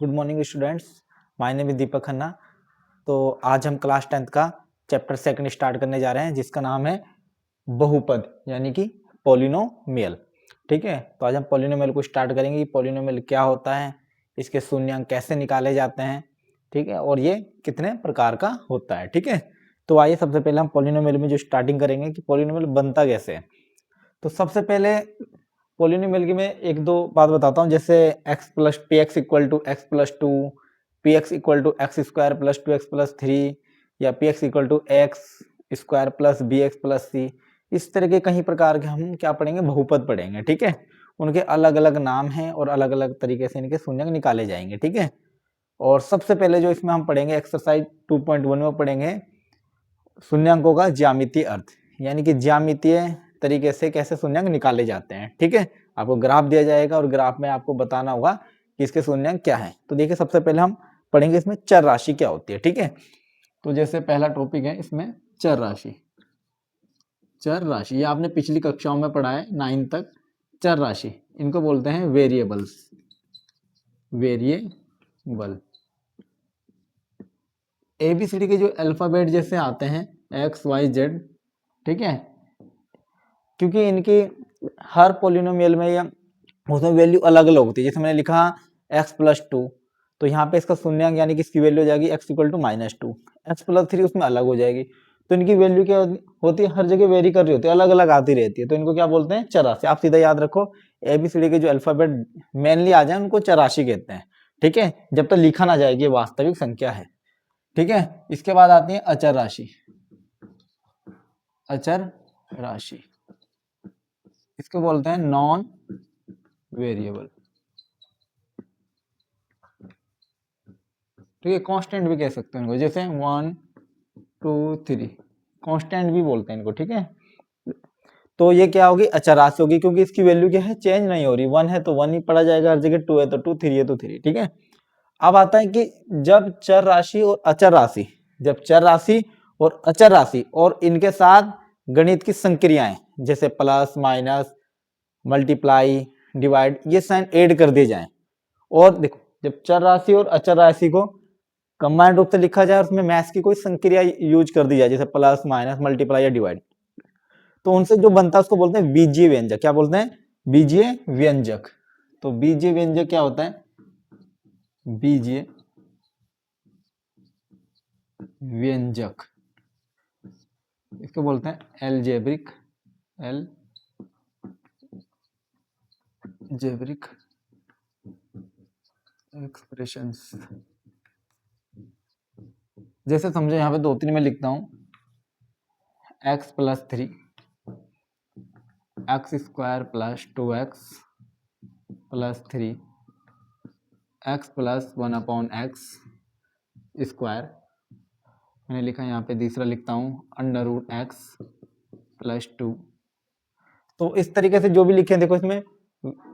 Good morning students, my name is Deepak Khanna. तो आज हम क्लास 10th का चैप्टर सेकंड स्टार्ट करने जा रहे हैं जिसका नाम है बहुपद यानी कि पॉलिनोमियल। ठीक है, तो आज हम पॉलिनोमियल को स्टार्ट करेंगे। पॉलिनोमियल क्या होता है, इसके शून्यांक कैसे निकाले जाते हैं, ठीक है, और ये कितने प्रकार का होता है। ठीक है, तो आइए सबसे पहले हम पॉलिनोमियल में जो स्टार्टिंग करेंगे कि पॉलिनोमियल बनता कैसे है। तो सबसे पहले पॉलिनोमियल की मैं एक दो बात बताता हूँ, जैसे x plus P X equal to X plus two, P X equal to X square plus two X plus three, या P X equal to X square plus B X plus C. इस तरह के कई प्रकार के हम क्या पढ़ेंगे, बहुपद पढ़ेंगे। ठीक है, उनके अलग अलग नाम हैं और अलग अलग तरीके से इनके शून्यंक निकाले जाएंगे। ठीक है, और सबसे पहले जो इसमें हम पढ़ेंगे एक्सरसाइज 2.1 में पढ़ेंगे शून्यंकों का ज्यामितीय अर्थ, यानी कि ज्यामितीय तरीके से कैसे शून्यंक निकाले जाते हैं। ठीक है, आपको ग्राफ दिया जाएगा और ग्राफ में आपको बताना होगा कि इसके शून्यंक क्या है। तो देखिए सबसे पहले हम पढ़ेंगे इसमें चर राशि क्या होती है। ठीक है, तो जैसे पहला टॉपिक है इसमें चर राशि। चर राशि ये आपने पिछली कक्षाओं में पढ़ा है 9 तक। चर राशि इनको बोलते हैं वेरिएबल्स। वेरिएबल एबीसीडी के जो अल्फाबेट जैसे आते हैं एक्स वाई जेड, ठीक है, क्योंकि इनकी हर पॉलिनोमियल में या उसमें वैल्यू अलग अलग होती है। जैसे मैंने लिखा x प्लस टू, तो यहाँ पे इसका शून्यंक यानी कि इसकी वैल्यू हो जाएगी x equal to minus two. X plus three उसमें अलग हो जाएगी। तो इनकी वैल्यू क्या होती है, हर जगह वेरी कर रही होती है, अलग अलग आती रहती है। तो इनको क्या बोलते हैं, चरासी। आप सीधा याद रखो, एबीसीडी के जो अल्फाबेट मेनली आ जाए उनको चरासी कहते हैं। ठीक है, जब तक लिखा ना जाए कि वास्तविक संख्या है। ठीक है, इसके बाद आती है अचर राशि। अचर राशि इसको बोलते हैं नॉन वेरिएबल। ठीक है, कांस्टेंट भी कह सकते हैं इनको, जैसे 1 2 3 कांस्टेंट भी बोलते हैं इनको। ठीक है, तो ये क्या होगी, अचर राशि होगी, क्योंकि इसकी वैल्यू क्या है, चेंज नहीं हो रही। 1 है तो 1 ही पढ़ा जाएगा हर जगह, 2 है तो 2, 3 है तो 3। ठीक है, अब आता है कि जब चर राशि और अचर राशि, जब चर राशि और अचर राशि और इनके साथ गणित की संक्रियाएं जैसे प्लस माइनस मल्टीप्लाई डिवाइड, ये साइन ऐड कर दिए जाएं। और देखो, जब चर राशि और अचर राशि को कंबाइंड रूप से लिखा जाए, उसमें मैथ्स की कोई संक्रिया यूज कर दी जाए, जैसे प्लस माइनस मल्टीप्लाई या डिवाइड, तो उनसे जो बनता है उसको बोलते हैं बीजीय व्यंजक। क्या बोलते हैं, बीजीय व्यंजक। तो बीजीय व्यंजक क्या होता है, बीजीय व्यंजक इसको बोलते हैं एलजेब्रिक एक्सप्रेशंस। जैसे समझो, यहाँ पे 2 3 में लिखता हूं, x plus three, X square plus 2x plus three, X plus 1/x square. मैंने लिखा यहाँ पे दूसरा लिखता हूँ अंडर रूट एक्स प्लस 2। तो इस तरीके से जो भी लिखे, देखो इसमें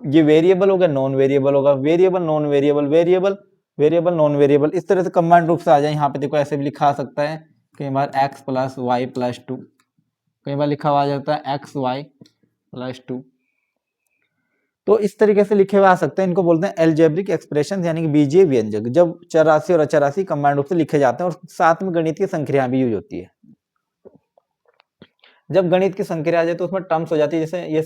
ये वेरिएबल होगा, नॉन वेरिएबल होगा, variable non variable, variable variable non variable, इस तरह से कंबाइंड रूप से आ जाए। यहाँ पे देखो ऐसे भी लिखा आ सकता है, कई बार x प्लस वाई प्लस 2, कई बार लिखा हुआ आ जाता है एक्स वाई प्लस 2। तो इस तरीके से लिखे हुए आ सकते हैं, इनको बोलते हैं एल्जेब्रिक एक्सप्रेशन यानी कि बीजीय व्यंजक, जब चर राशि और अचर राशि कंबाइंड रूप से लिखे जाते हैं और साथ में गणित की संक्रिया भी यूज होती है। जब गणित की संक्रिया आ जाए तो उसमें टर्म्स हो जाती है, जैसे ये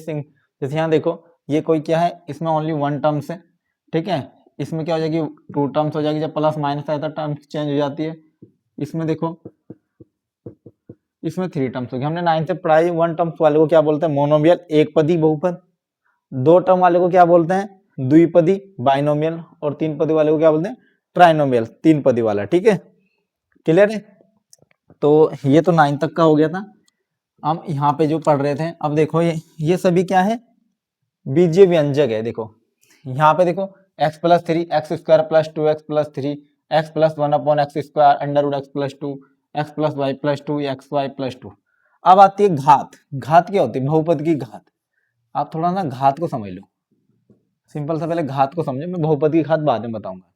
जैसे यहाँ देखो, ये कोई क्या है, इसमें ओनली 1 टर्म्स है। ठीक है, इसमें क्या हो जाएगी, 2 टर्म्स हो जाएगी। जब प्लस माइनस आता है टर्म्स चेंज हो जाती है। इसमें देखो, इसमें 3 टर्म्स होगी। हमने 9 से पढ़ाई, 1 टर्म्स वाले को क्या बोलते हैं, मोनोमियल एक पदी बहुपद। 2 टर्म वाले को क्या बोलते हैं, द्विपदी बाइनोमियल। और 3 पदी वाले को क्या बोलते हैं, ट्राइनोमियल, 3 पदी वाला। ठीक है, क्लियर है। तो ये तो 9 तक का हो गया था। हम यहाँ पे जो पढ़ रहे थे, अब देखो ये सभी क्या है, बीजीय व्यंजक है। देखो यहाँ पे देखो, x plus three, X square plus 2x plus three, X plus 1/x square under root x plus 2, X plus Y plus 2, X Y plus 2। अब आती है घात। घात क्या होती है, बहुपद की घात। आप थोड़ा ना घात को समझ लो, सिंपल सा पहले घात को समझो, मैं बहुपद की घात बाद में बताऊंगा।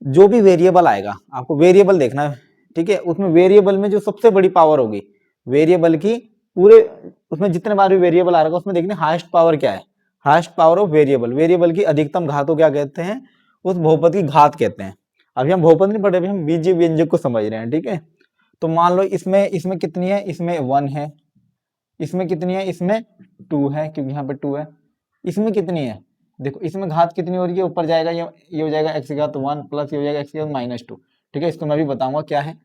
जो भी वेरिएबल आएगा, आपको वेरिएबल देखना है। ठीक है, उसमें वेरिएबल में जो सबसे बड़ी पावर होगी, वेरिएबल की पूरे उसमें जितने बार भी वेरिएबल आ रहा है उसमें देखने हाईएस्ट पावर क्या है, highest power of variable. Variable की अधिकतम घात को क्या कहते हैं, उस बहुपद की घात कहते हैं। अभी हम बहुपद नहीं पढ़ रहे, अभी हम बीजीय व्यंजक को समझ रहे हैं, ठीक है। तो मान लो इसमें कितनी है, इसमें 1 है, इसमें कितनी है, इसमें 2 है, क्योंकि यहाँ पे 2 है। इसमें कितनी है, देखो इसमें घात कितनी हो रही है, ऊपर जाएगा ये हो जाएगा x की घात 1 प्लस ये हो जाएगा x की घात -2, ठीक है। इसको मैं भी बताऊंगा क्या है।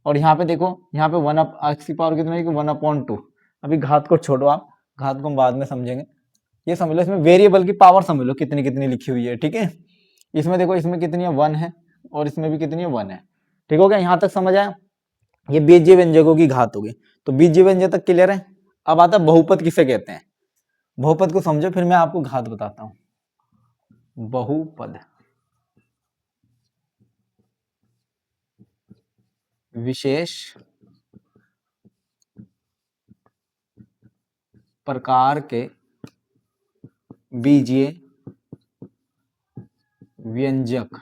और यहाँ पे देखो, यहाँ पे 1 x की पावर कितनी है, 1/2। अभी घात को छोड़ो आप, घात को हम बाद में समझेंगे। ये समझ लो, इसमें वेरिएबल की पावर समझ लो कितनी कितनी लिखी हुई है, ठीक है। इसमें देखो, इसमें कितनी है, 1 है, और इसमें भी कितनी है, 1 है, ठीक हो गया। यहाँ तक समझ आया, ये बीजीय व्यंजकों की घात होगी। तो बीजीय व्यंजक तक क्लियर है। अब आता है बहुपद किसे कहते हैं। बहुपद को समझो, फिर मैं आपको घात बताता हूं। बहुपद विशेष प्रकार के बीजीय व्यंजक,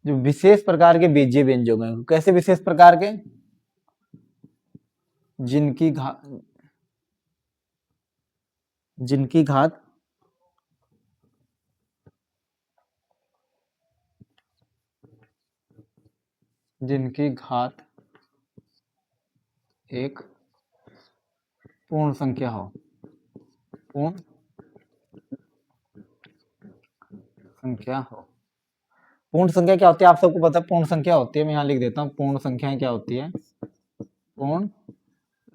जो विशेष प्रकार के बीजीय व्यंजक हैं। कैसे विशेष प्रकार के, जिनकी घात एक पूर्ण संख्या हो। पूर्ण संख्या हो। पूर्ण संख्या क्या होती है, आप सबको पता है। पूर्ण संख्या होती है, मैं यहाँ लिख देता हूँ, पूर्ण संख्याएं क्या होती है। पूर्ण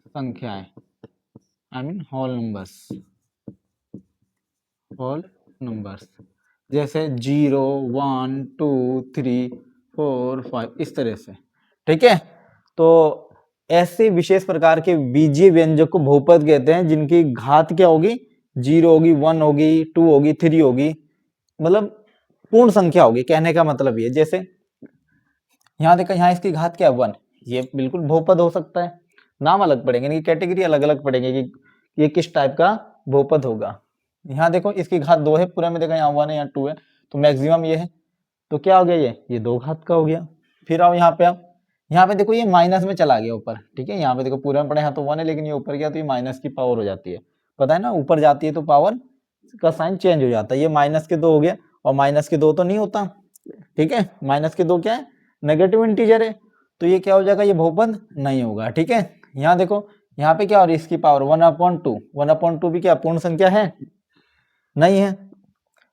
संख्याएं I mean whole numbers. Whole numbers जैसे 0 1 2 3 4 5 इस तरह से, ठीक है। तो ऐसे विशेष प्रकार के बीजीय व्यंजक को बहुपद कहते हैं, जिनकी घात क्या होगी, 0 होगी, 1 होगी, 2 होगी, 3 होगी, मतलब पूर्ण संख्या होगी। कहने का मतलब ये, जैसे यहाँ देखा, यहाँ इसकी घात क्या है, 1, ये बिल्कुल बहुपद हो सकता है। नाम अलग पड़ेंगे, इनकी कैटेगरी अलग अलग पड़ेंगे कि ये किस टाइप का बहुपद होगा। यहाँ देखो, इसकी घात 2 है, पूरे में देखा यहाँ 1 है, यहाँ 2 है, तो मैक्सिमम ये है, तो क्या हो गया, ये 2 घात का हो गया। फिर आओ यहाँ पे, आप यहाँ पे देखो, ये माइनस में चला गया ऊपर, ठीक है। यहाँ पे देखो पूरे में पड़े, यहाँ तो 1 है, लेकिन ये ऊपर गया तो ये माइनस की पावर हो जाती है, पता है ना, ऊपर जाती है तो पावर का साइन चेंज हो जाता है। ये -2 हो गया, और -2 तो नहीं होता, ठीक है। -2 क्या है, नेगेटिव इंटीजर है, तो ये क्या हो जाएगा, ये बहुपद नहीं होगा, ठीक है। यहाँ देखो, यहाँ पे क्या हो रही है, इसकी पावर 1/2, 1/2 भी क्या पूर्ण संख्या है, नहीं है,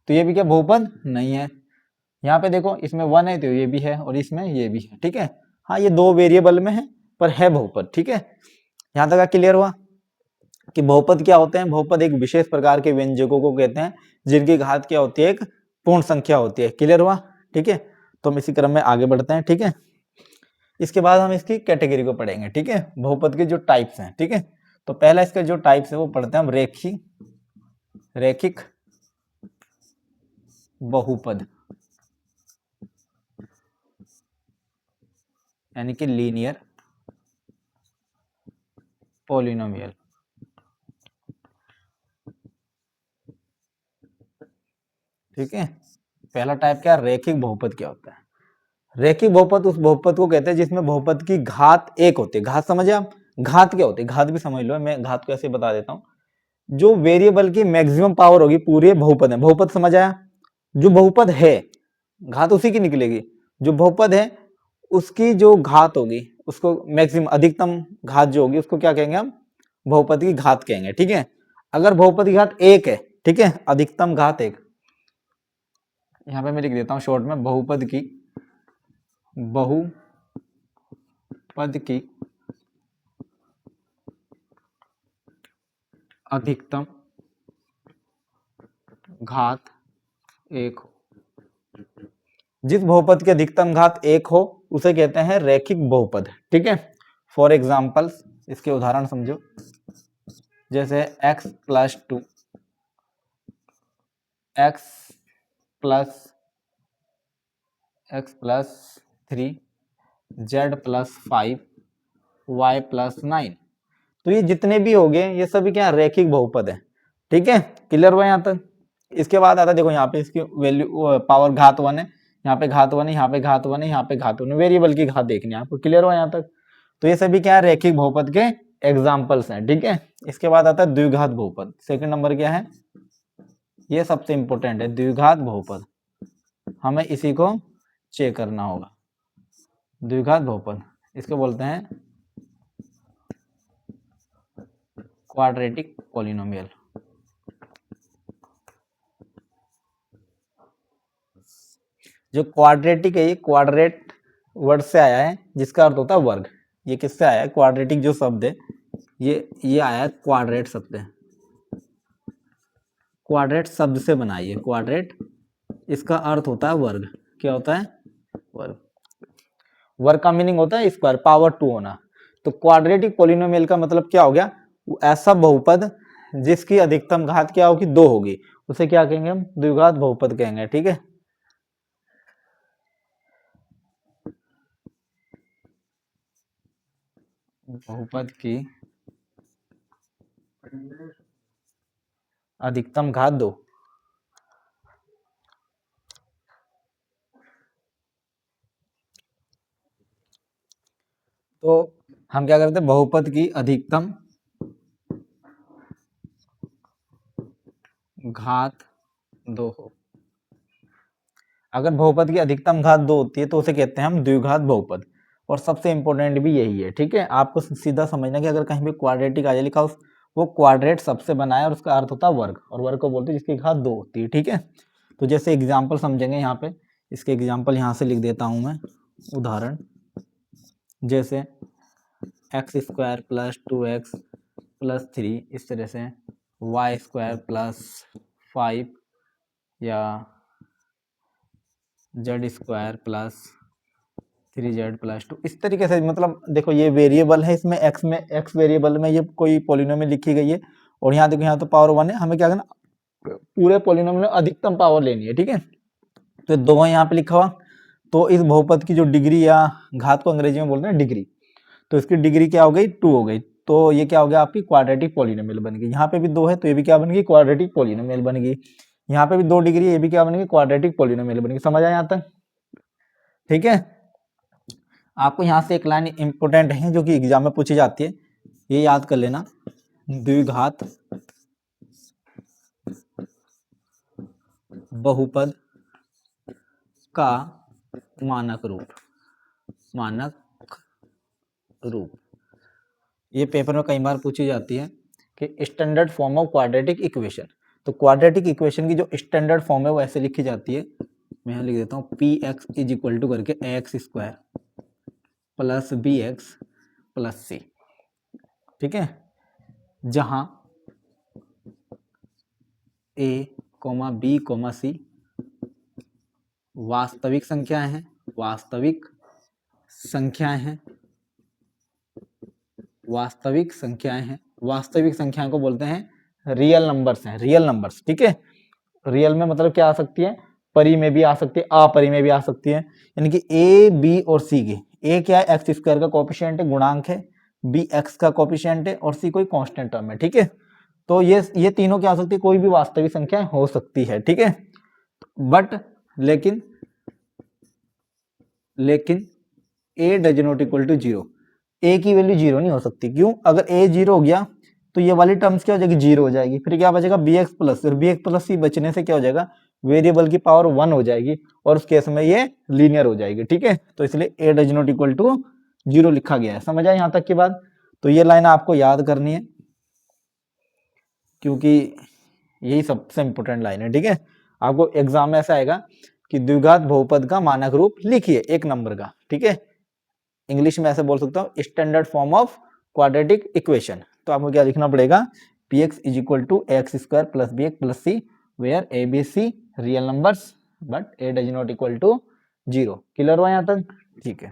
तो ये भी क्या बहुपद नहीं है। यहाँ पे देखो, इसमें 1 है तो ये भी है, और इसमें ये भी है, ठीक है। हाँ, ये 2 वेरिएबल में है, पर है बहुपद, ठीक है। यहाँ तक क्लियर हुआ कि बहुपद क्या होते हैं। बहुपद एक विशेष प्रकार के व्यंजकों को कहते हैं, जिनकी घात क्या होती है, एक पूर्ण संख्या होती है। क्लियर हुआ, ठीक है। तो हम इसी क्रम में आगे बढ़ते हैं, ठीक है। इसके बाद हम इसकी कैटेगरी को पढ़ेंगे, ठीक है, बहुपद के जो टाइप्स हैं, ठीक है। तो पहला इसका जो टाइप्स है वो पढ़ते हैं हम, रैखिक बहुपद, यानी कि लीनियर पॉलिनोमियल, ठीक है। पहला टाइप क्या है, रैखिक बहुपद क्या होता है। रैखिक बहुपद उस बहुपद को कहते हैं जिसमें बहुपद की घात 1 होती है। घात समझे आप, घात क्या होती है, घात भी समझ लो, मैं घात को ऐसे बता देता हूँ। जो वेरिएबल की मैक्सिमम पावर होगी पूरे बहुपद है, बहुपद समझ आया। जो बहुपद है, घात उसी की निकलेगी। जो बहुपद है उसकी जो घात होगी, उसको मैक्सिमम अधिकतम घात जो होगी, उसको क्या कहेंगे हम, बहुपद की घात कहेंगे, ठीक है। अगर बहुपद की घात 1 है, ठीक है, अधिकतम घात 1, यहाँ पे मैं लिख देता हूँ शॉर्ट में, बहुपद की अधिकतम घात 1 हो। जिस बहुपद की अधिकतम घात 1 हो उसे कहते हैं रैखिक बहुपद, ठीक है। फॉर एग्जाम्पल्स, इसके उदाहरण समझो, जैसे x + 2, x + 3, z + 5, y + 9, तो ये जितने भी हो गए, ये सभी क्या रैखिक बहुपद है, ठीक है। क्लियर हुआ यहाँ तक। इसके बाद आता देखो, यहाँ पे इसकी वैल्यू पावर घात 1 है, यहाँ पे घात 1 है, यहाँ पे घात 1 है, यहाँ पे घात 1 है, वेरिएबल की घात देखनी है आपको। क्लियर हुआ यहाँ तक। तो ये सभी क्या है, रैखिक बहुपद के एग्जाम्पल्स हैं, ठीक है। इसके बाद आता है द्विघात बहुपद। सेकंड नंबर क्या है, ये सबसे इंपॉर्टेंट है, द्विघात बहुपद, हमें इसी को चेक करना होगा। द्विघात बहुपद इसको बोलते हैं क्वाड्रेटिक पॉलिनोमियल। जो क्वाड्रेटिक है ये क्वाड्रेट वर्ड से आया है जिसका अर्थ होता है वर्ग। ये किससे आया है? क्वाड्रेटिक जो शब्द है ये आया है क्वाड्रेट शब्द है, क्वाड्रेट शब्द से बनाई है। क्वाड्रेट इसका अर्थ होता है वर्ग। क्या होता है? वर्ग। वर्ग का मीनिंग होता है स्क्वायर, पावर 2 होना। तो क्वाड्रेटिक पॉलिनोमियल का मतलब क्या हो गया? ऐसा बहुपद जिसकी अधिकतम घात क्या होगी? 2 होगी, उसे क्या कहेंगे हम? द्विघात बहुपद कहेंगे। ठीक है, बहुपद की अधिकतम घात 2। तो हम क्या करते हैं? बहुपद की अधिकतम घात 2 हो। अगर बहुपद की अधिकतम घात 2 होती है तो उसे कहते हैं हम द्विघात बहुपद। और सबसे इंपॉर्टेंट भी यही है। ठीक है, आपको सीधा समझना कि अगर कहीं भी क्वाड्रेटिक आ जाए लिखा हो, वो क्वाड्रेट सबसे बना है और उसका अर्थ होता है वर्ग, और वर्ग को बोलते हैं जिसकी घात 2 होती है। ठीक है, तो जैसे एग्जाम्पल समझेंगे यहाँ पे, इसके एग्जाम्पल यहाँ से लिख देता हूँ मैं, उदाहरण जैसे x square plus 2x plus 3, इस तरह से वाई स्क्वायर प्लस 5 या Z square plus 3z plus 2, इस तरीके से। मतलब देखो ये वेरिएबल है, इसमें x में x वेरिएबल में ये कोई पॉलिनोमियल लिखी गई है, और यहाँ देखो यहाँ तो पावर 1 है, हमें क्या करना? पूरे पॉलिनोमियल में अधिकतम पावर लेनी है। ठीक है, तो 2 है यहाँ पे लिखा हुआ। तो इस बहुपद की जो डिग्री या घात को अंग्रेजी में बोलते हैं डिग्री, तो इसकी डिग्री क्या हो गई? 2 हो गई। तो ये क्या हो गया? आपकी क्वाड्रेटिक पॉलिनोमियल बन गई। यहाँ पे भी 2 है तो ये भी क्या बन गई? क्वाड्रेटिक पॉलिनोमियल बन गई। यहाँ पे भी 2 डिग्री, ये भी क्या बन गई? क्वाड्रेटिक पॉलिनोमियल बन गई। समझ आया यहाँ तक? ठीक है, आपको यहाँ से एक लाइन इंपोर्टेंट है जो कि एग्जाम में पूछी जाती है, ये याद कर लेना। द्विघात बहुपद का मानक रूप, मानक रूप, ये पेपर में कई बार पूछी जाती है कि standard form of quadratic equation. तो क्वाड्रेटिक इक्वेशन की जो स्टैंडर्ड फॉर्म है वो ऐसे लिखी जाती है, मैं यहाँ लिख देता हूँ, P X is equal to करके X square plus B X plus C. ठीक है, जहां A comma B comma C वास्तविक संख्याएं हैं, वास्तविक संख्याएं हैं, वास्तविक संख्याएं हैं। वास्तविक संख्याओं को बोलते हैं रियल नंबर्स हैं, रियल नंबर्स। ठीक है, रियल में मतलब क्या आ सकती है? परी में भी आ सकती है, अपरी में भी आ सकती है। यानी कि ए बी और सी के, ए क्या है? एक्स स्क्वायर का कोएफिशिएंट है, गुणांक है, बी एक्स का कोएफिशिएंट है, और सी कोई कांस्टेंट टर्म है। ठीक है, तो ये तीनों क्या हो सकती है? कोई भी वास्तविक संख्या हो सकती है। ठीक है, बट लेकिन ए डज नॉट इक्वल टू 0, ए की वैल्यू 0 नहीं हो सकती। क्यों? अगर ए 0 हो गया तो ये वाली टर्म्स क्या हो जाएगी? 0 हो जाएगी। फिर क्या बचेगा? बी एक्स प्लस, और बी एक्स प्लस सी बचने से क्या हो जाएगा? वेरिएबल की पावर 1 हो जाएगी, और उस केस में ये लीनियर हो जाएगी। ठीक है, तो इसलिए ए डज नॉट इक्वल टू 0 लिखा गया है। समझ आया यहाँ तक की बात? तो ये लाइन आपको याद करनी है क्योंकि यही सबसे इंपॉर्टेंट लाइन है। ठीक है, आपको एग्जाम में ऐसा आएगा कि द्विघात बहुपद का मानक रूप लिखिए 1 नंबर का। ठीक है, इंग्लिश में ऐसे बोल सकता हूँ, standard form of quadratic equation. तो आपको क्या लिखना पड़ेगा? P X is equal to X square plus B X plus C, where A B C real numbers but A does not equal to 0। Clear हुआ यहाँ तक? ठीक है,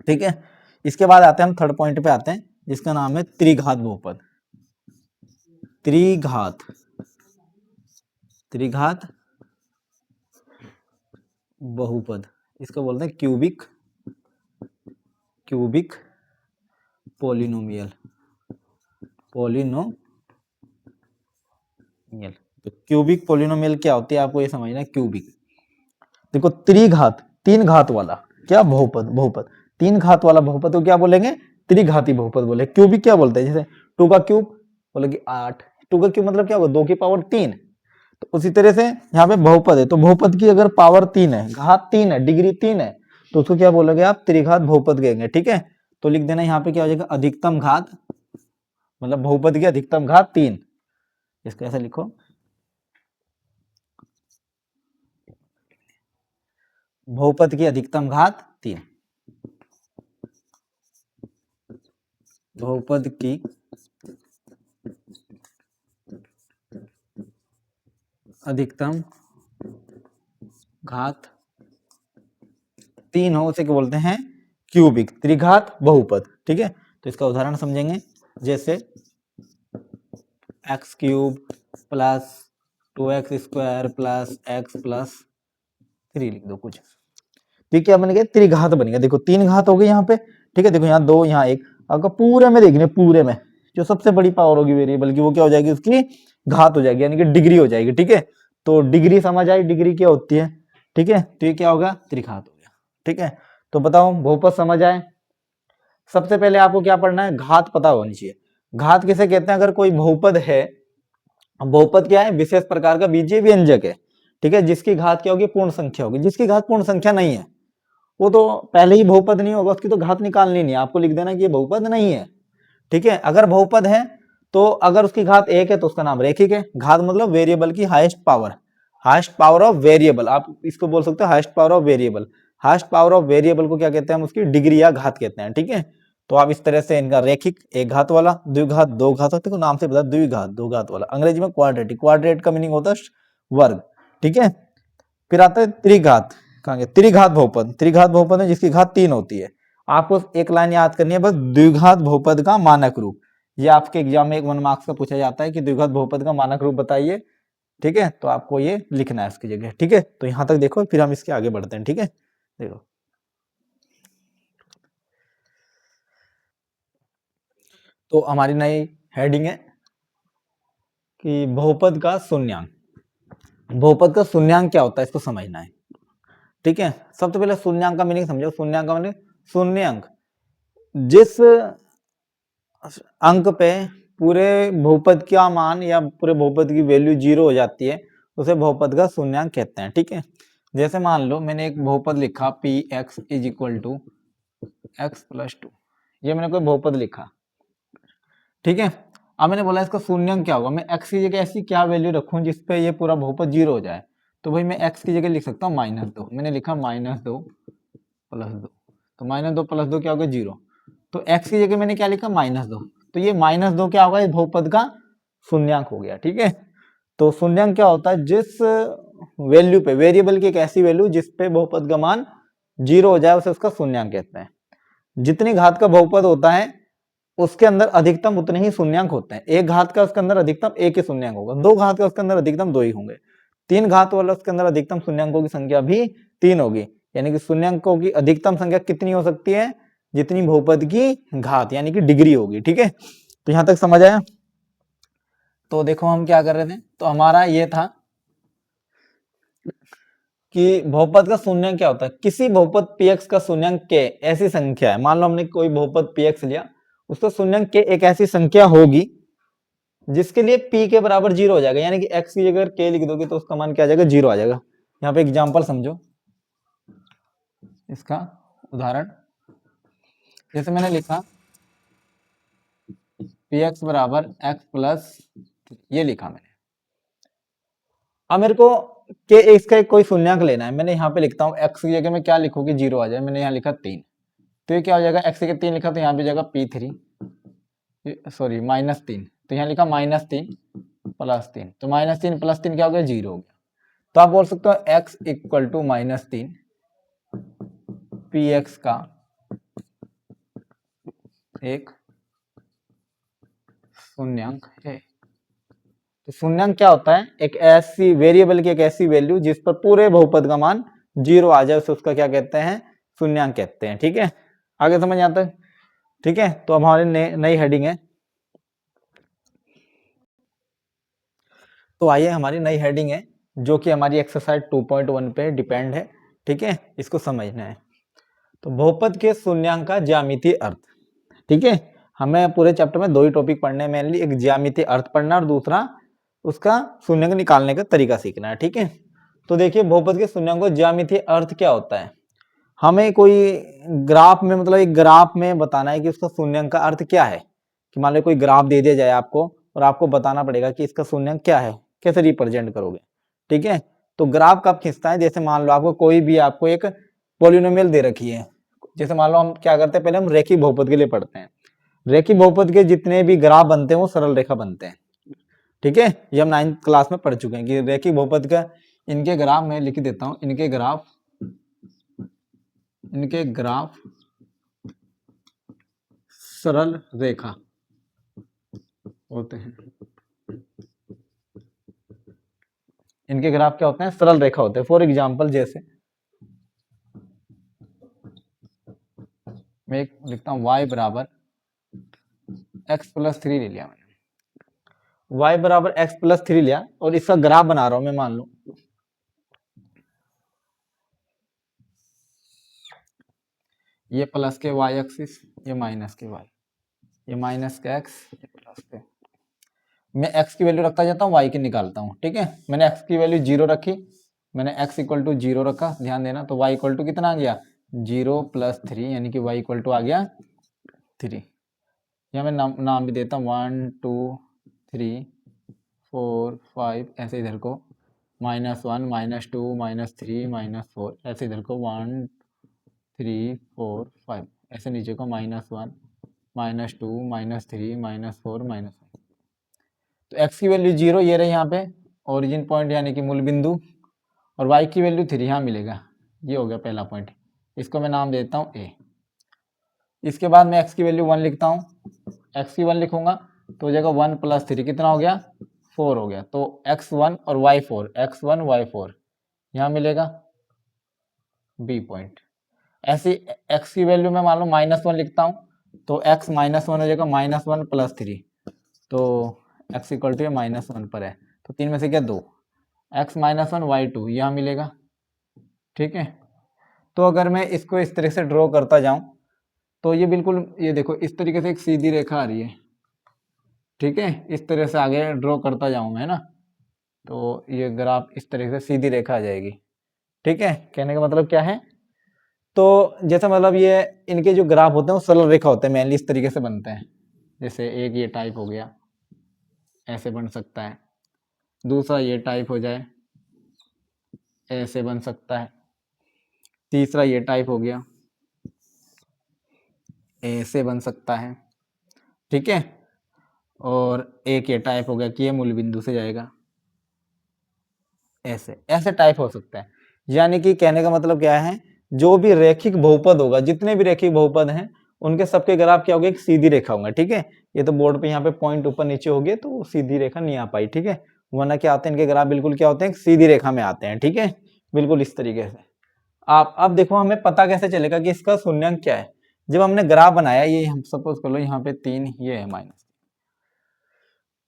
ठीक है। इसके बाद आते हैं हम थर्ड पॉइंट पे आते हैं जिसका नाम है त्रिघात बहुपद। त्रिघात, त्रिघात बहुपद इसको बोलते हैं क्यूबिक, क्यूबिक पॉलिनोमियल, पॉलिनोमियल। तो क्यूबिक पॉलिनोमियल क्या होती है आपको ये समझना है। क्यूबिक देखो, त्रिघात 3 घात वाला क्या बहुपद, बहुपद 3 घात वाला बहुपद को क्या बोलेंगे? त्रिघाती बहुपद बोले। क्यूबिक क्या बोलते हैं? जैसे 2 का क्यूब बोले कि 8, 2 का क्यूब मतलब क्या होगा? 2 की पावर 3, तो उसी तरह से यहाँ पे बहुपद है, तो बहुपद की अगर पावर 3 है, घात 3 है, डिग्री 3 है, तो उसको क्या बोलोगे आप, त्रिघात बहुपद कहेंगे। ठीक है, तो लिख देना यहाँ पे क्या हो जाएगा, अधिकतम घात, मतलब बहुपद की अधिकतम घात 3। इसको ऐसा लिखो, बहुपद की अधिकतम घात 3, बहुपद की अधिकतम घात 3 हो, उसे क्या बोलते हैं, क्यूबिक, त्रिघात बहुपद। ठीक है, तो इसका उदाहरण समझेंगे, जैसे x cube plus 2x square plus x plus 3 लिख दो कुछ। ठीक है, बन गया त्रिघात बन गया। देखो 3 घात हो गई यहाँ पे। ठीक है, देखो यहाँ 2 यहाँ 1, अगर पूरे में देखने, पूरे में जो सबसे बड़ी पावर होगी वेरिएबल की, वो क्या हो जाएगी, उसकी घात हो जाएगी, यानी कि डिग्री हो जाएगी। ठीक है, तो डिग्री समझ आई, डिग्री क्या होती है। ठीक है, तो ये क्या होगा, त्रिघात हो गया। ठीक है, तो बताओ बहुपद समझ आए। सबसे पहले आपको क्या पढ़ना है, घात पता होनी चाहिए। घात किसे कहते हैं, अगर कोई बहुपद है, बहुपद क्या है, विशेष प्रकार का बीजीय व्यंजक है। ठीक है, जिसकी घात क्या होगी, पूर्ण संख्या होगी। जिसकी घात पूर्ण संख्या नहीं है, वो तो पहले ही बहुपद नहीं होगा, उसकी तो घात निकालनी नहीं है, आपको लिख देना कि ये बहुपद नहीं है। ठीक है, अगर बहुपद है तो अगर उसकी घात 1 है तो उसका नाम रेखिक है। घात मतलब वेरिएबल की highest power, highest power of variable, आप इसको बोल सकते हो highest power of variable. Highest power of variable को क्या कहते हैं, हम उसकी डिग्री या घात कहते हैं। ठीक है, तो आप इस तरह से इनका रेखिक, एक घात वाला, द्विघात, दो घात, देखो नाम से बता, द्विघात दो घात वाला, अंग्रेजी में क्वाड्रेटिक, क्वाड्रेट का मीनिंग होता है वर्ग। ठीक है, फिर आता है त्रिघात, कहेंगे त्रिघात बहुपद। त्रिघात बहुपद है जिसकी घात 3 होती है। आपको एक लाइन याद करनी है बस, द्विघात बहुपद का मानक रूप। ये आपके एग्जाम में 1 मार्क्स का पूछा जाता है कि द्विघात बहुपद का मानक रूप बताइए। ठीक है, तो आपको ये लिखना है इसकी जगह। ठीक है, तो यहां तक देखो, फिर हम इसके आगे बढ़ते हैं। ठीक है, देखो तो हमारी नई हेडिंग है कि बहुपद का शून्यांक। बहुपद का शून्यांक क्या होता है, इसको समझना है। ठीक है, सबसे पहले शून्यांक का मीनिंग समझो। शून्यांक का मीनिंग, शून्यांक जिस अंक पे पूरे बहुपद का मान या पूरे बहुपद की वैल्यू 0 हो जाती है, उसे बहुपद का शून्यांक कहते हैं। ठीक है, जैसे मान लो मैंने एक बहुपद लिखा P X is equal to X plus 2, ये मैंने कोई बहुपद लिखा। ठीक है, अब मैंने बोला इसका शून्यांक क्या होगा, मैं एक्स की जगह ऐसी क्या वैल्यू रखूं जिसपे ये पूरा बहुपद 0 हो जाए। तो भाई मैं एक्स की जगह लिख सकता हूँ -2, मैंने लिखा -2 प्लस 2, तो -2 प्लस 2 क्या होगा, 0। तो x की जगह मैंने क्या लिखा, -2, तो ये -2 क्या होगा, इस बहुपद का शून्यांक हो गया। ठीक है, तो शून्यांक क्या होता है, जिस वैल्यू पे, वेरिएबल की एक ऐसी वैल्यू जिस पे बहुपद का मान 0 हो जाए, उसे उसका शून्यांक कहते हैं। जितनी घात का बहुपद होता है उसके अंदर अधिकतम उतने ही शून्यांक होते हैं। एक घात का उसके अंदर अधिकतम एक ही शून्यांक होगा, 2 घात का उसके अंदर अधिकतम 2 ही होंगे, 3 घात वाला उसके अंदर अधिकतम शून्यांकों की संख्या भी 3 होगी। यानी कि शून्यांकों की अधिकतम संख्या कितनी हो सकती है, जितनी बहुपद की घात यानी कि डिग्री होगी। ठीक है, तो यहां तक समझ आया। तो देखो हम क्या कर रहे थे, तो हमारा ये था कि बहुपद का शून्यांक क्या होता है, किसी बहुपद px का शून्यांक k ऐसी संख्या है। मान लो हमने कोई बहुपद px लिया, उसका शून्यांक k एक ऐसी संख्या होगी जिसके लिए p के बराबर 0 हो जाएगा, यानी कि x की जगह k लिख दोगे तो उसका मान क्या आ जाएगा, 0 आ जाएगा। यहाँ पे एग्जांपल समझो इसका उदाहरण, जैसे मैंने लिखा px बराबर x प्लस, ये लिखा मैंने। अब मेरे को के इसका एक कोई शून्यांक लेना है, मैंने यहाँ पे लिखता हूँ x की जगह में क्या लिखूंगी, 0 आ जाए, मैंने यहाँ लिखा 3, तो ये क्या हो जाएगा, x की जगह 3 लिखा तो यहाँ पे जाएगा p3, सॉरी -3, तो यहाँ लिखा -3 प्लस 3, तो -3 प्लस 3 क्या हो गया, 0 हो गया। तो आप बोल सकते हो x इक्वल टू -3 px का एक शून्यांक है। तो शून्यांक क्या होता है, एक ऐसी वेरिएबल की एक ऐसी वैल्यू जिस पर पूरे बहुपद का मान 0 आ जाए, उसे उसका क्या कहते हैं, शून्यांक कहते हैं। ठीक है, आगे समझ आता है। ठीक है, तो अब हमारी नई हेडिंग है, तो आइए हमारी नई हेडिंग है जो कि हमारी एक्सरसाइज 2.1 पे डिपेंड है। ठीक है, इसको समझना है। तो बहुपद के शून्यांक का ज्यामितीय अर्थ। ठीक है, हमें पूरे चैप्टर में 2 ही टॉपिक पढ़ने हैं मेनली, एक ज्यामितीय अर्थ पढ़ना और दूसरा उसका शून्यंक निकालने का तरीका सीखना है, ठीक है। तो देखिए बहुपद के शून्यंक को ज्यामितीय अर्थ क्या होता है, हमें कोई ग्राफ में मतलब एक ग्राफ में बताना है कि उसका शून्यंक का अर्थ क्या है, कि मान लो कोई ग्राफ दे दिया जाए आपको और आपको बताना पड़ेगा कि इसका शून्यंक क्या है, कैसे रिप्रेजेंट करोगे, ठीक है। तो ग्राफ कब खींचता है, जैसे मान लो आपको कोई भी आपको एक पॉलिनोमियल दे रखी है, जैसे मान लो हम क्या करते हैं, पहले हम रेखीय बहुपद के लिए पढ़ते हैं। रेखीय बहुपद के जितने भी ग्राफ बनते हैं वो सरल रेखा बनते हैं, ठीक है। ये हम 9th क्लास में पढ़ चुके हैं कि रेखीय बहुपद का इनके ग्राफ में लिख देता हूं, इनके ग्राफ सरल रेखा होते हैं। इनके ग्राफ क्या होते हैं, सरल रेखा होते हैं। फॉर एग्जांपल जैसे मैं लिखता हूं y बराबर x+3 ले लिया मैंने, y बराबर x+3 लिया और इसका ग्राफ बना रहा हूं मैं, मान लो ये प्लस के y एक्सिस, ये माइनस के y, ये माइनस के x, ये प्लस के। मैं x की वैल्यू रखता जाता हूँ, y की निकालता हूँ, ठीक है। मैंने x की वैल्यू 0 रखी, मैंने x इक्वल टू 0 रखा, ध्यान देना। तो y इक्वल टू कितना आ गया, 0+3, यानी कि y इक्वल टू आ गया 3। या मैं नाम भी देता हूँ 1 2 3 4 5, ऐसे इधर को -1 -2 -3 -4, ऐसे इधर को 1 3 4 5, ऐसे नीचे को -1 -2 -3 -4 -1। तो x की वैल्यू 0 ये रही यहाँ पे ओरिजिन पॉइंट यानी कि मूल बिंदु, और y की वैल्यू 3 यहाँ मिलेगा, ये हो गया पहला पॉइंट। इसको मैं नाम देता हूँ a। इसके बाद मैं x की वैल्यू 1 लिखता हूँ, x की 1 लिखूंगा तो हो जाएगा 1 + 3 कितना हो गया, 4 हो गया। तो x1 और y4, x1 y4 यहाँ मिलेगा b पॉइंट। ऐसी x की वैल्यू में मान लो -1 लिखता हूँ तो x -1 हो जाएगा, -1 + 3, तो x इक्वल टू -1 पर है, तो 3 में से क्या 2, x -1 y2 यहाँ मिलेगा, ठीक है। तो अगर मैं इसको इस तरह से ड्रॉ करता जाऊं तो ये बिल्कुल, ये देखो इस तरीके से एक सीधी रेखा आ रही है, ठीक है। इस तरह से आगे ड्रॉ करता जाऊं मैं ना, तो ये ग्राफ इस तरह से सीधी रेखा आ जाएगी, ठीक है। कहने का मतलब क्या है, तो जैसे मतलब ये इनके जो ग्राफ होते हैं वो सरल रेखा होते हैं, मेनली इस तरीके से बनते हैं। जैसे एक ये टाइप हो गया, ऐसे बन सकता है, दूसरा ये टाइप हो जाए, ऐसे बन सकता है, तीसरा ये टाइप हो गया, ऐसे बन सकता है, ठीक है। और एक ये टाइप हो गया कि ये मूल बिंदु से जाएगा, ऐसे ऐसे टाइप हो सकता है। यानी कि कहने का मतलब क्या है, जो भी रैखिक बहुपद होगा, जितने भी रैखिक बहुपद हैं उनके सबके ग्राफ क्या होगा, एक सीधी रेखा होगा, ठीक है। ये तो बोर्ड पे यहाँ पे पॉइंट ऊपर नीचे हो गए तो सीधी रेखा नहीं आ पाई, ठीक है। वरना क्या आते हैं इनके ग्राफ, बिल्कुल क्या होते हैं, सीधी रेखा में आते हैं, ठीक है, बिल्कुल इस तरीके से। आप अब देखो हमें पता कैसे चलेगा कि इसका शून्यंक क्या है। जब हमने ग्राफ बनाया, ये हम सपोज कर लो यहाँ पे 3, ये है माइनस,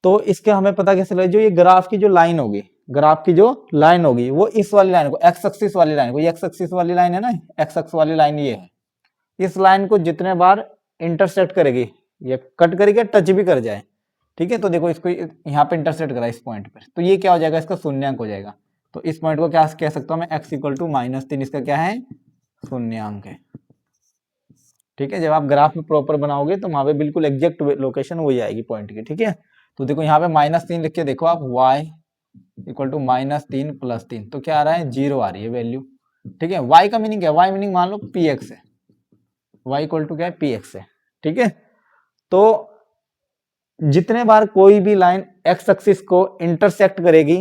तो इसका हमें पता कैसे लगेगा, जो ये ग्राफ की जो लाइन होगी, ग्राफ की जो लाइन होगी वो इस वाली लाइन को, एक्स एक्सिस वाली लाइन को, ये एक्स एक्सिस वाली लाइन है ना, एक्स एक्स वाली लाइन ये है, इस लाइन को जितने बार इंटरसेक्ट करेगी, ये कट करेगी, टच भी कर जाए, ठीक है। तो देखो इसको यहाँ पे इंटरसेक्ट करा इस पॉइंट पर, तो ये क्या हो जाएगा, इसका शून्यंक हो जाएगा। तो इस पॉइंट को क्या कह सकता हूँ मैं, x इक्वल टू -3, इसका क्या है, शून्यंक है, ठीक है। जब आप ग्राफ में प्रॉपर बनाओगे तो वहां पे बिल्कुल एग्जैक्ट लोकेशन वही आएगी पॉइंट की, ठीक है। तो देखो यहाँ पे -3 लिख के देखो आप, y इक्वल टू -3 + 3, तो क्या आ रहा है, 0 आ रही है वैल्यू, ठीक है। y का मीनिंग क्या है, y मीनिंग मान लो px है, y इक्वल टू क्या है, px है, ठीक है। तो जितने बार कोई भी लाइन x एक्सिस को इंटरसेक्ट करेगी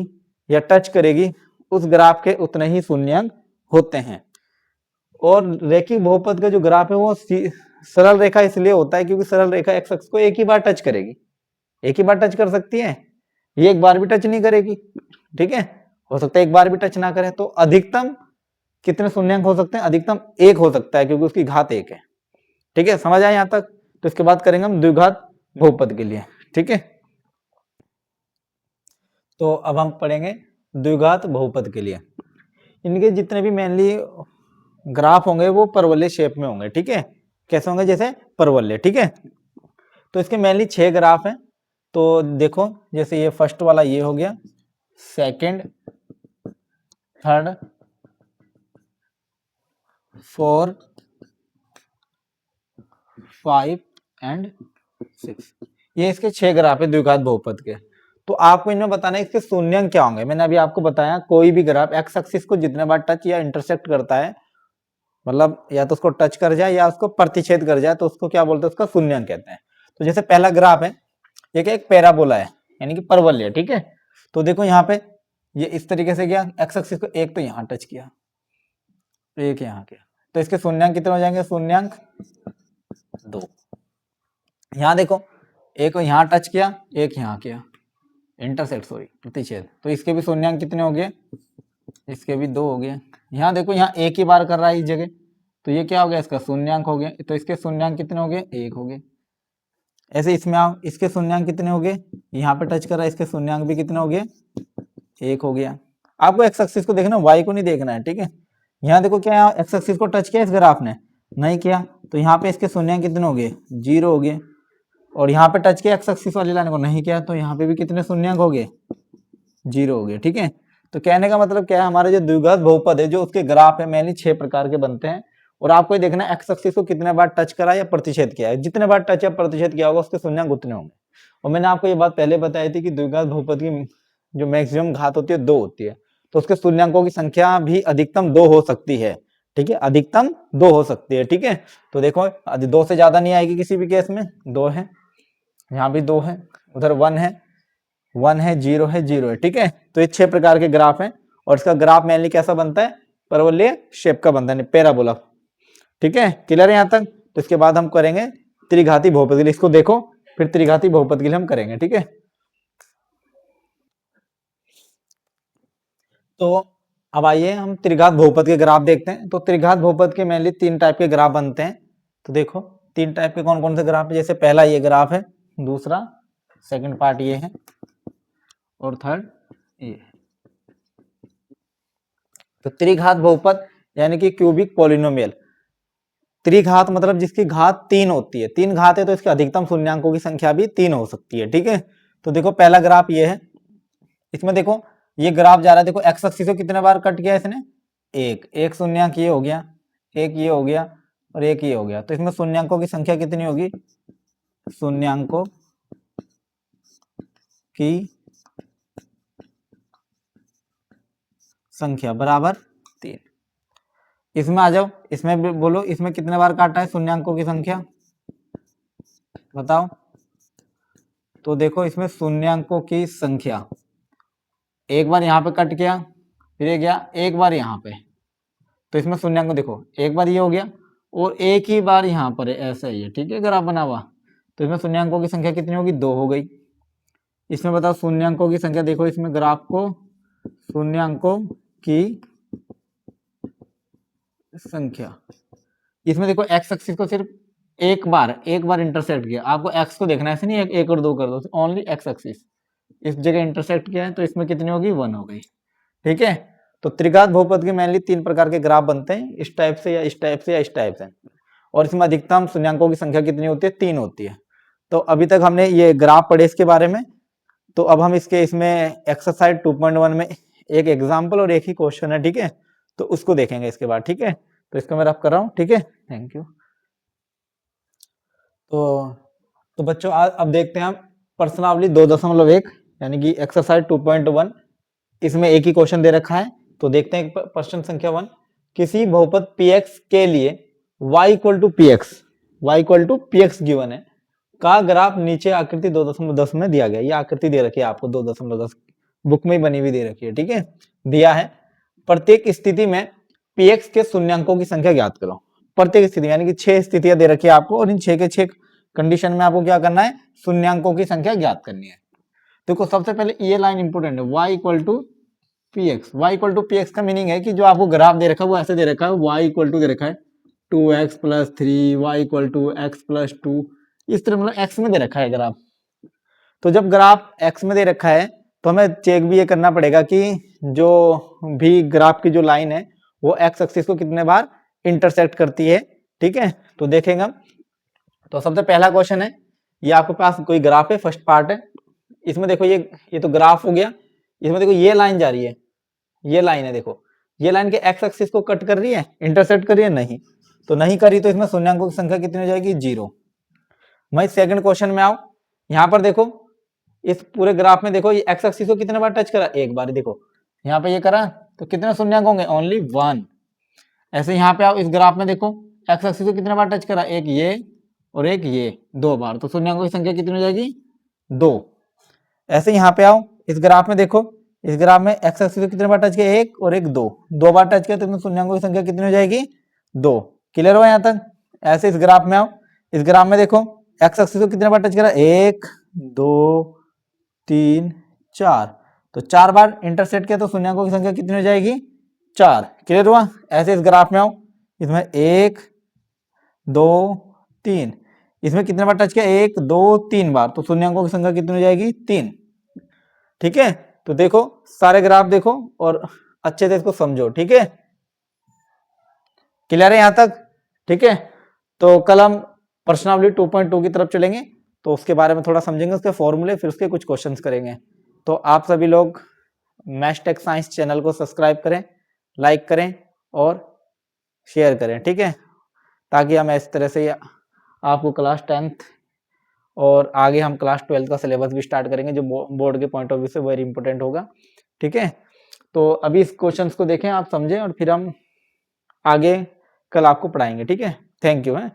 या टच करेगी, उस ग्राफ के उतने ही शून्यंक होते हैं। और रेखिक बहुपद का जो ग्राफ है वो सरल रेखा इसलिए होता है क्योंकि सरल रेखा x एक्सिस को एक ही बार टच करेगी, एक ही बार टच कर सकती है, ये एक बार भी टच नहीं करेगी, ठीक है। हो सकता है एक बार भी टच ना करे, तो अधिकतम कितने शून्यंक हो सकते हैं, अधिकतम 1 हो सकता है क्योंकि उसकी घात 1 है, ठीक है। समझ आए यहां तक। तो इसके बाद करेंगे हम द्विघात बहुपद के लिए, ठीक है। तो अब हम पढ़ेंगे द्विघात बहुपद के लिए। इनके जितने भी मेनली ग्राफ होंगे वो परवलय शेप में होंगे, ठीक है। कैसे होंगे, जैसे परवलय, ठीक है। तो इसके मेनली 6 ग्राफ हैं, तो देखो जैसे ये फर्स्ट वाला ये हो गया, सेकंड, थर्ड, 4, 5 एंड 6, ये इसके 6 ग्राफ है द्विघात बहुपद के। तो आपको इनमें बताना है इसके शून्यंक क्या होंगे। मैंने अभी आपको बताया कोई भी ग्राफ एक्स एक्सिस को जितने बार टच या इंटरसेक्ट करता है, मतलब या तो उसको टच कर जाए या उसको प्रतिच्छेद कर जाए, तो उसको क्या बोलते हैं, उसका शून्यंक कहते हैं। तो जैसे पहला ग्राफ है, ये क्या एक पैराबोला है यानी कि परवलय, ठीक है। तो देखो यहाँ पे ये इस तरीके से गया, एक्स एक्सिस को एक तो यहाँ टच किया, एक यहाँ किया, तो इसके शून्यंक कितने हो जाएंगे, शून्यंक 2। यहाँ देखो एक यहाँ टच किया, एक यहाँ किया, इंटरसेक्ट सॉरी प्रतिच्छेद, तो इसके भी शून्यंक कितने हो गए, इसके भी 2 हो गए। यहाँ देखो यहाँ एक ही बार कर रहा है इस जगह, तो ये क्या हो गया, इसका शून्यंक हो गया, तो इसके शून्यंक कितने हो गए, 1 हो गए। ऐसे इसमें आओ, इसके शून्यंक कितने हो गए, यहाँ पे टच कर रहा है, इसके शून्यंक भी कितने हो गए, 1 हो गया। आपको एक्स एक्सिस को देखना, वाई को नहीं देखना है, ठीक है। यहाँ देखो क्या एक्स एक्सिस को टच किया इस ग्राफ ने, नहीं किया, तो यहाँ पे इसके शून्यंक कितने हो गए, 0 हो गए। और यहाँ पे टच किया एक्स एक्सिस वाली लाइन को, नहीं किया, तो यहाँ पे भी कितने शून्यंक हो गए, 0 हो गए, ठीक है। तो कहने का मतलब क्या है, हमारे जो द्विघात बहुपद है जो उसके ग्राफ है मेनली 6 प्रकार के बनते हैं, और आपको ये देखना है एक्स एक्सिस को कितने बार टच करा या प्रतिच्छेद किया है, जितने बार टच या प्रतिच्छेद किया होगा उसके शून्यंक उतने होंगे। और मैंने आपको ये बात पहले बताई थी कि द्विघात बहुपद की जो मैक्सिमम घात होती है 2 होती है, तो उसके शून्यंकों की संख्या भी अधिकतम 2 हो सकती है, ठीक है, अधिकतम 2 हो सकती है, ठीक है। तो देखो 2 से ज्यादा नहीं आएगी किसी भी केस में, 2 है, यहाँ भी 2 है, उधर 1 है, 1 है, 0 है, 0 है, ठीक है। तो ये 6 प्रकार के ग्राफ हैं, और इसका ग्राफ मेनली कैसा बनता है, परवलय शेप का बनता है, पैराबोला, ठीक है। क्लियर है यहाँ तक। तो इसके बाद हम करेंगे त्रिघाती बहुपद के लिए, इसको देखो, फिर त्रिघाती बहुपद के लिए हम करेंगे, ठीक है। तो अब आइए हम त्रिघात बहुपद के ग्राफ देखते हैं। तो त्रिघात बहुपद के मेनली 3 टाइप के ग्राफ बनते हैं। तो देखो 3 टाइप के कौन कौन से ग्राफ है, जैसे पहला ये ग्राफ है, दूसरा सेकंड पार्ट ये है, और थर्ड ये। तो त्रिघात बहुपद यानी कि क्यूबिक पॉलिनोमियल, त्रिघात मतलब जिसकी घात 3 होती है, 3 घात है तो इसके अधिकतम शून्यंकों की संख्या भी 3 हो सकती है, ठीक है। तो देखो पहला ग्राफ ये है, इसमें देखो ये ग्राफ जा रहा है, देखो एक्स एक्सिस को कितने बार कट किया इसने, एक शून्यंक ये हो गया, एक ये हो गया, और एक ये हो गया, तो इसमें शून्यंकों की संख्या कितनी होगी, शून्यंकों की संख्या बराबर 3। इसमें आ जाओ, इसमें भी बोलो, इसमें कितने बार काटा है शून्यंकों की संख्या, बताओ। तो देखो इसमें शून्यंकों की संख्या, एक बार यहाँ पे कट किया, फिर ये गया, एक बार यहाँ पे, तो इसमें शून्यंक देखो एक बार ये हो गया, और एक ही बार यहाँ पर है, ऐसा ही है, ठीक है, ग्राफ बना हुआ। तो इसमें शून्यंकों की संख्या कितनी होगी, 2 हो गई। इसमें बताओ शून्यंकों की संख्या, देखो इसमें ग्राफ को शून्यंकों की संख्या, इसमें देखो एक्स एक्सिस को सिर्फ एक बार इंटरसेक्ट किया, आपको एक्स को देखना है, ऐसे नहीं एक और 2 कर दो, ओनली एक्स एक्सिस इस जगह इंटरसेक्ट किया है, तो इसमें कितनी होगी, 1 हो गई, ठीक है। तो त्रिघात बहुपद के मेनली 3 प्रकार के ग्राफ बनते हैं, इस टाइप से या इस टाइप से या इस टाइप से, और इसमें अधिकतम शून्यंकों की संख्या कितनी होती है, 3 होती है। तो अभी तक हमने ये ग्राफ पढ़े इसके बारे में। तो अब हम इसमें एक्सरसाइज 2.1 में एक एग्जाम्पल और एक ही क्वेश्चन है, ठीक है, तो उसको देखेंगे इसके बाद, ठीक है। तो इसको मैं रफ कर रहा हूँ, ठीक है, थैंक यू। तो बच्चों अब देखते हैं हम प्रश्नावली 2.1 यानी कि एक्सरसाइज 2.1, इसमें एक ही क्वेश्चन दे रखा है। तो देखते हैं प्रश्न संख्या 1, किसी बहुपद px के लिए y equal to px given है का ग्राफ नीचे आकृति 2.10 में दिया गया। ये आकृति दे रखी है आपको 2.10 बुक में बनी हुई दे रखी है, ठीक है, दिया है। प्रत्येक स्थिति में px के शून्यंकों की संख्या ज्ञात करो। प्रत्येक स्थिति यानी कि 6 स्थितियां दे रखी है आपको, और इन 6 के 6 कंडीशन में आपको क्या करना है, शून्यंकों की संख्या ज्ञात करनी है। देखो सबसे पहले ये लाइन इंपोर्टेंट है, y इक्वल टू px का मीनिंग है कि जो आपको ग्राफ दे रखा है वो ऐसे दे रखा है, y इक्वल टू दे रखा है 2x + 3, y equal to x + 2, इस तरह मतलब x में दे रखा है ग्राफ। तो जब ग्राफ x में दे रखा है तो हमें चेक भी ये करना पड़ेगा कि जो भी ग्राफ की जो लाइन है वो x एक्सिस को कितने बार इंटरसेक्ट करती है, ठीक है। तो देखेंगे हम। तो सबसे पहला क्वेश्चन है, ये आपके पास कोई ग्राफ है, फर्स्ट पार्ट है, इसमें देखो ये तो ग्राफ हो गया, इसमें देखो ये लाइन जा रही है, ये लाइन है, देखो ये लाइन के एक्स एक्सिस को कट कर रही है, इंटरसेक्ट कर रही है, नहीं तो नहीं करी, तो इसमें शून्यांकों की संख्या कितनी हो जाएगी, 0। मैं सेकंड क्वेश्चन में आऊं, यहां पर देखो इस पूरे ग्राफ में देखो ये एक्स एक्सिस को कितने बार टच करा, एक बार, देखो यहाँ पे ये करा तो कितने शून्यांक होंगे, ओनली 1। ऐसे यहाँ पे आओ इस ग्राफ में देखो एक्स एक्सिस को कितने बार टच करा, एक ये और एक ये, 2 बार, तो शून्यांकों की संख्या कितनी हो जाएगी, 2। ऐसे यहाँ पे आओ इस ग्राफ में देखो, इस ग्राफ में एक्स एक्सिस को कितने बार टच किया, एक और एक, 2 बार टच किया, तो इसमें शून्यांकों की संख्या कितनी हो जाएगी, 2। क्लियर हुआ यहाँ तक। ऐसे इस ग्राफ में आओ, इस ग्राफ में देखो एक्स एक्सिस को कितने बार टच करा, 1 2 3 4, तो 4 बार इंटरसेक्ट किया, तो शून्यांकों की संख्या कितनी हो जाएगी, 4। क्लियर हुआ। ऐसे इस ग्राफ में आओ, इसमें 1 2 3, इसमें कितने बार टच किया, 1 2 3 बार, तो शून्यांकों की संख्या कितनी हो जाएगी, 3। ठीक है, तो देखो सारे ग्राफ देखो और अच्छे से इसको समझो। ठीक है, क्लियर है यहां तक। ठीक है, तो कल हम प्रश्नावली 2.2 की तरफ चलेंगे, तो उसके बारे में थोड़ा समझेंगे, उसके फॉर्मूले, फिर उसके कुछ क्वेश्चंस करेंगे। तो आप सभी लोग मैथ्स टेक साइंस चैनल को सब्सक्राइब करें, लाइक करें और शेयर करें। ठीक है, ताकि हम इस तरह से आपको क्लास 10th और आगे हम क्लास 12th का सिलेबस भी स्टार्ट करेंगे, जो बोर्ड के पॉइंट ऑफ व्यू से वेरी इंपॉर्टेंट होगा। ठीक है, तो अभी इस क्वेश्चंस को देखें, आप समझें, और फिर हम आगे कल आपको पढ़ाएंगे। ठीक है, थैंक यू है।